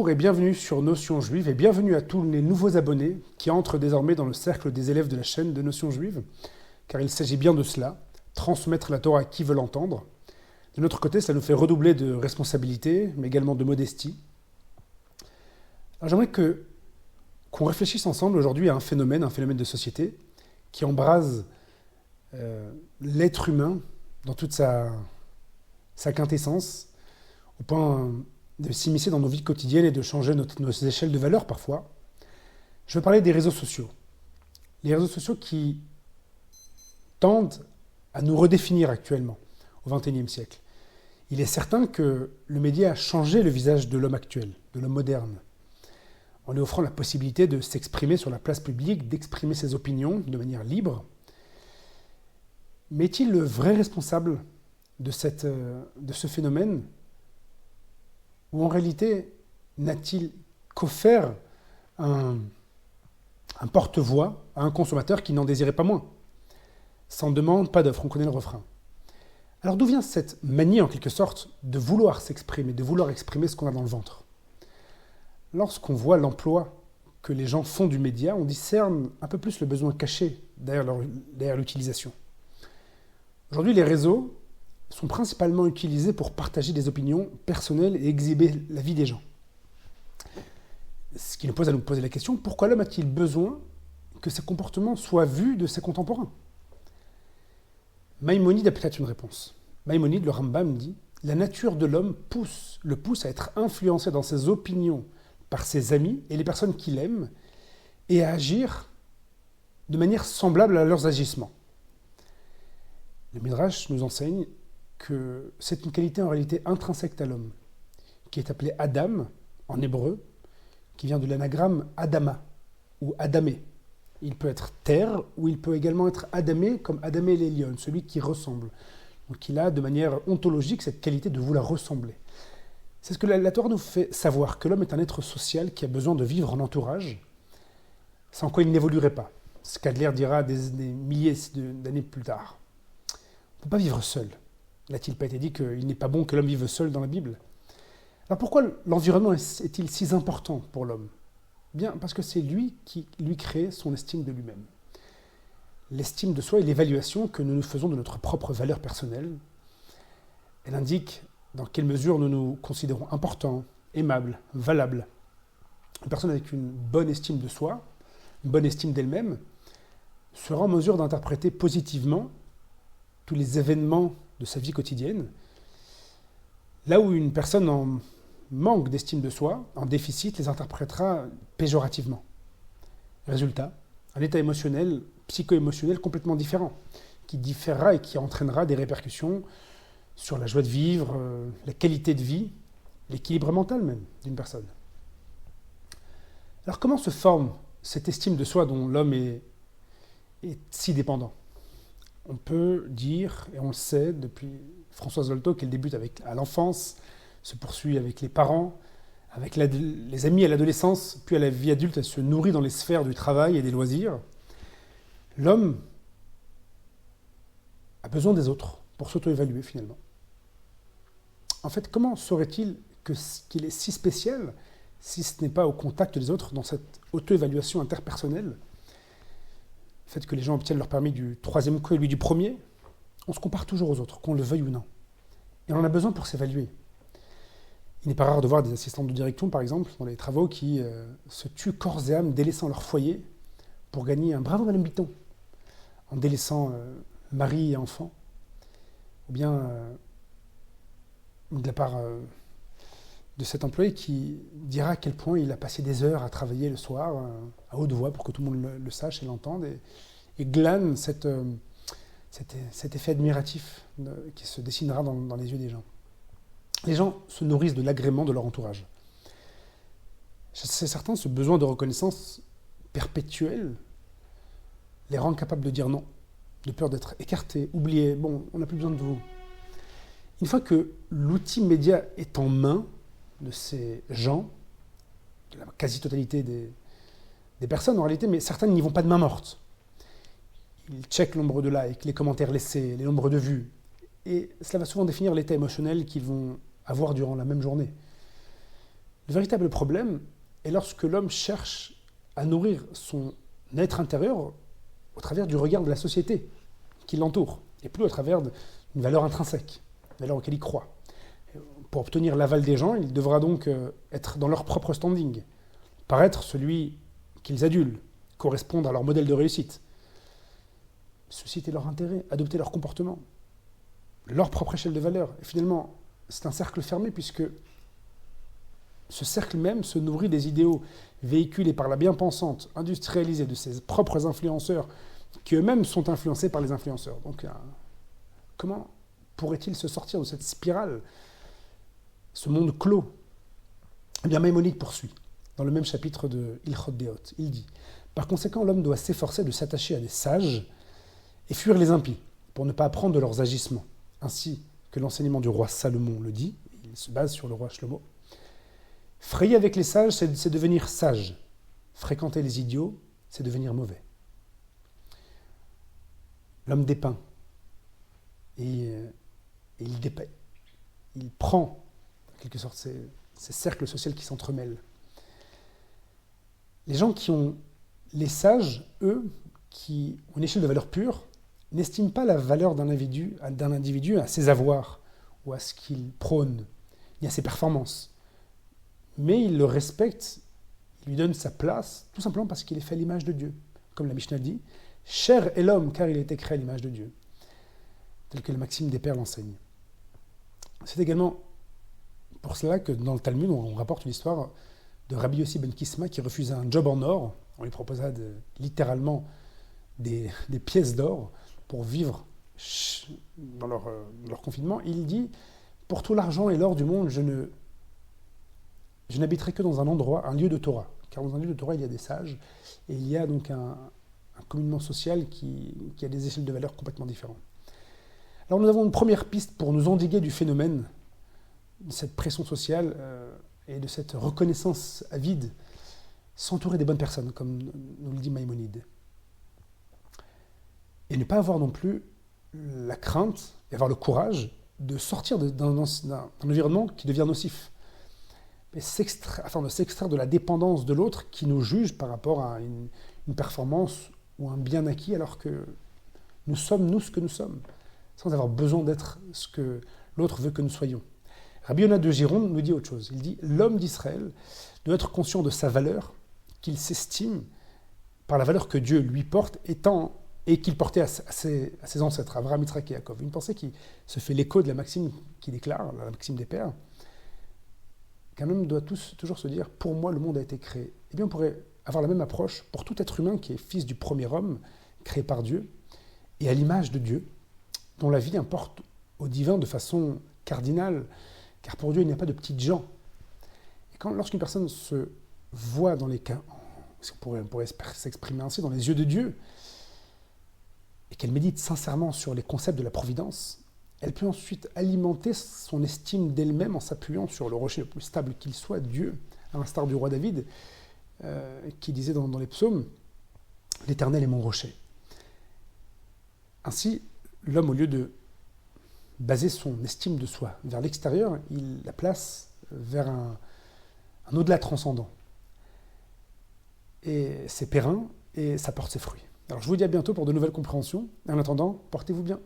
Bonjour et bienvenue sur Notions Juives et bienvenue à tous les nouveaux abonnés qui entrent désormais dans le cercle des élèves de la chaîne de Notions Juives, car il s'agit bien de cela, transmettre la Torah à qui veut l'entendre. De notre côté, cela nous fait redoubler de responsabilité, mais également de modestie. Alors j'aimerais qu'on réfléchisse ensemble aujourd'hui à un phénomène de société qui embrase l'être humain dans toute sa quintessence, au point de s'immiscer dans nos vies quotidiennes et de changer nos échelles de valeurs parfois. Je veux parler des réseaux sociaux. Les réseaux sociaux qui tendent à nous redéfinir actuellement, au XXIe siècle. Il est certain que le média a changé le visage de l'homme actuel, de l'homme moderne, en lui offrant la possibilité de s'exprimer sur la place publique, d'exprimer ses opinions de manière libre. Mais est-il le vrai responsable de ce phénomène ? Ou en réalité, n'a-t-il qu'offert un porte-voix à un consommateur qui n'en désirait pas moins ? Sans demande, pas d'offre, on connaît le refrain. Alors d'où vient cette manie, en quelque sorte, de vouloir s'exprimer, de vouloir exprimer ce qu'on a dans le ventre ? Lorsqu'on voit l'emploi que les gens font du média, on discerne un peu plus le besoin caché derrière l'utilisation. Aujourd'hui, les réseaux sont principalement utilisés pour partager des opinions personnelles et exhiber la vie des gens. Ce qui nous pose à nous poser la question, pourquoi l'homme a-t-il besoin que ses comportements soient vus de ses contemporains ? Maïmonide a peut-être une réponse. Maïmonide, le Rambam, dit « La nature de l'homme le pousse à être influencé dans ses opinions par ses amis et les personnes qu'il aime et à agir de manière semblable à leurs agissements. » Le Midrash nous enseigne que c'est une qualité en réalité intrinsèque à l'homme, qui est appelée Adam en hébreu, qui vient de l'anagramme Adama ou Adamé. Il peut être terre ou il peut également être Adamé comme Adamé l'Elion, celui qui ressemble. Donc il a de manière ontologique cette qualité de vouloir ressembler. C'est ce que la Torah nous fait savoir, que l'homme est un être social qui a besoin de vivre en entourage, sans quoi il n'évoluerait pas. Ce qu'Adler dira des milliers d'années plus tard. On ne peut pas vivre seul. N'a-t-il pas été dit qu'il n'est pas bon que l'homme vive seul dans la Bible ? Alors pourquoi l'environnement est-il si important pour l'homme ? Bien, parce que c'est lui qui lui crée son estime de lui-même. L'estime de soi est l'évaluation que nous nous faisons de notre propre valeur personnelle. Elle indique dans quelle mesure nous nous considérons importants, aimables, valables. Une personne avec une bonne estime de soi, une bonne estime d'elle-même, sera en mesure d'interpréter positivement tous les événements de sa vie quotidienne, là où une personne en manque d'estime de soi, en déficit, les interprétera péjorativement. Résultat, un état émotionnel, psycho-émotionnel complètement différent, qui différera et qui entraînera des répercussions sur la joie de vivre, la qualité de vie, l'équilibre mental même d'une personne. Alors comment se forme cette estime de soi dont l'homme est si dépendant ? On peut dire, et on le sait depuis Françoise Dolto, qu'elle débute à l'enfance, se poursuit avec les parents, avec les amis à l'adolescence, puis à la vie adulte, elle se nourrit dans les sphères du travail et des loisirs. L'homme a besoin des autres pour s'auto-évaluer finalement. En fait, comment saurait-il qu'il est si spécial si ce n'est pas au contact des autres dans cette auto-évaluation interpersonnelle ? Le fait que les gens obtiennent leur permis du troisième coup et lui du premier, on se compare toujours aux autres, qu'on le veuille ou non. Et on en a besoin pour s'évaluer. Il n'est pas rare de voir des assistantes de direction, par exemple, dans les travaux, qui se tuent corps et âme, délaissant leur foyer pour gagner un bravo Madame Biton, en délaissant mari et enfants, ou bien de la part de cet employé qui dira à quel point il a passé des heures à travailler le soir, à haute voix, pour que tout le monde le sache et l'entende, et glane cet effet admiratif qui se dessinera dans les yeux des gens. Les gens se nourrissent de l'agrément de leur entourage. C'est certain, ce besoin de reconnaissance perpétuelle les rend capables de dire non, de peur d'être écartés, oubliés. Bon, on n'a plus besoin de vous. Une fois que l'outil média est en main de ces gens, de la quasi-totalité des personnes en réalité, mais certaines n'y vont pas de main morte. Ils checkent le nombre de likes, les commentaires laissés, les nombres de vues. Et cela va souvent définir l'état émotionnel qu'ils vont avoir durant la même journée. Le véritable problème est lorsque l'homme cherche à nourrir son être intérieur au travers du regard de la société qui l'entoure, et plus au travers d'une valeur intrinsèque, une valeur auquel il croit. Pour obtenir l'aval des gens, il devra donc être dans leur propre standing, paraître celui qu'ils adulent, correspondre à leur modèle de réussite, susciter leur intérêt, adopter leur comportement, leur propre échelle de valeur. Et finalement, c'est un cercle fermé puisque ce cercle même se nourrit des idéaux véhiculés par la bien-pensante, industrialisée de ses propres influenceurs, qui eux-mêmes sont influencés par les influenceurs. Donc, comment pourrait-il se sortir de cette spirale, ce monde clos? Eh bien, Maïmonide poursuit, dans le même chapitre de Ilchot Deot. Il dit « Par conséquent, l'homme doit s'efforcer de s'attacher à des sages et fuir les impies, pour ne pas apprendre de leurs agissements. Ainsi que l'enseignement du roi Salomon le dit, il se base sur le roi Shlomo. Frayer avec les sages, c'est devenir sage. Fréquenter les idiots, c'est devenir mauvais. » L'homme dépeint et il dépaie. Il prend, en quelque sorte, ces cercles sociaux qui s'entremêlent. Les gens qui ont les sages, eux, qui ont une échelle de valeur pure, n'estiment pas la valeur d'un individu à ses avoirs ou à ce qu'il prône, ni à ses performances. Mais ils le respectent, ils lui donnent sa place, tout simplement parce qu'il est fait à l'image de Dieu. Comme la Mishnah dit, « Cher est l'homme, car il a été créé à l'image de Dieu », tel que la Maxime des Pères l'enseigne. C'est également pour cela que dans le Talmud, on rapporte une histoire de Rabbi Yossi ben Kisma qui refusa un job en or. On lui proposa littéralement des pièces d'or pour vivre dans leur confinement. Il dit « Pour tout l'argent et l'or du monde, je n'habiterai que dans un endroit, un lieu de Torah. » Car dans un lieu de Torah, il y a des sages et il y a donc un communement social qui a des échelles de valeur complètement différentes. Alors nous avons une première piste pour nous endiguer du phénomène de cette pression sociale et de cette reconnaissance avide, s'entourer des bonnes personnes, comme nous le dit Maïmonide. Et ne pas avoir non plus la crainte et avoir le courage de sortir d'un environnement qui devient nocif. Afin de s'extraire de la dépendance de l'autre qui nous juge par rapport à une performance ou un bien acquis, alors que nous sommes, nous, ce que nous sommes, sans avoir besoin d'être ce que l'autre veut que nous soyons. Rabbi Yonah de Gironde nous dit autre chose. Il dit « L'homme d'Israël doit être conscient de sa valeur, qu'il s'estime par la valeur que Dieu lui porte, et qu'il portait à ses ancêtres, Abraham, Yitzhak et Yaakov. » Une pensée qui se fait l'écho de la maxime qui déclare, la maxime des pères, qu'un homme doit toujours se dire « Pour moi, le monde a été créé ». Eh bien, on pourrait avoir la même approche pour tout être humain qui est fils du premier homme, créé par Dieu, et à l'image de Dieu, dont la vie importe au divin de façon cardinale, car pour Dieu, il n'y a pas de petites gens. Et lorsqu'une personne se voit dans les cas, on pourrait s'exprimer ainsi, dans les yeux de Dieu, et qu'elle médite sincèrement sur les concepts de la providence, elle peut ensuite alimenter son estime d'elle-même en s'appuyant sur le rocher le plus stable qu'il soit, Dieu, à l'instar du roi David, qui disait dans les psaumes « L'Éternel est mon rocher ». Ainsi, l'homme, au lieu de baser son estime de soi vers l'extérieur, il la place vers un au-delà transcendant. Et c'est périn et ça porte ses fruits. Alors je vous dis à bientôt pour de nouvelles compréhensions. En attendant, portez-vous bien.